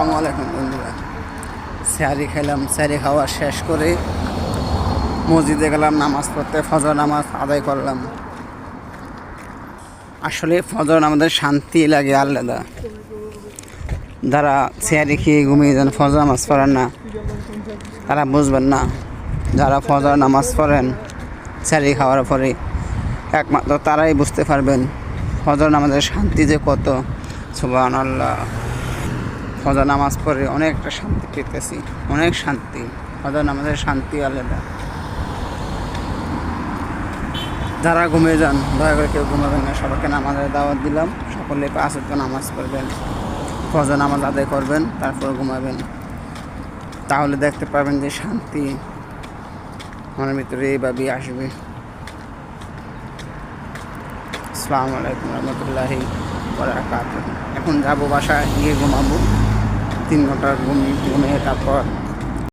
আসসালামু আলাইকুম বন্ধুরা। স্যারি খেলাম, স্যারি খাওয়া শেষ করে মসজিদে গেলাম নামাজ পড়তে। ফজর নামাজ আদায় করলাম। আসলে ফজর আমাদের শান্তি লাগে আলাদা। যারা স্যারি খেয়ে ঘুমিয়ে যান, ফজর নামাজ পড়েন না, তারা বুঝবেন না। যারা ফজর নামাজ পড়েন স্যারি খাওয়ার পরে, একমাত্র তারাই বুঝতে পারবেন ফজর নামাজের শান্তি যে কত। সুবহানাল্লাহ। ফজর নামাজ পড়ে অনেকটা শান্তি পেতেছি, অনেক শান্তি। ফজর নামাজের শান্তি আলাদা। যারা ঘুমিয়ে যান দয়া করে কেউ ঘুমাবেন না। সবাইকে নামাজের দাওয়াত দিলাম। সকলে 5 ওয়াক্ত নামাজ পড়বেন, ফজর নামাজ আদায় করবেন, তারপর ঘুমাবেন। তাহলে দেখতে পাবেন যে শান্তি আমার ভিতরে এইভাবেই আসবে। আসসালামু আলাইকুম রহমতুল্লাহি বারাকাতুহু। এখন যাবো বাসায়, গিয়ে ঘুমাবো। 3 ঘন্টার ঘুমিয়ে তারপর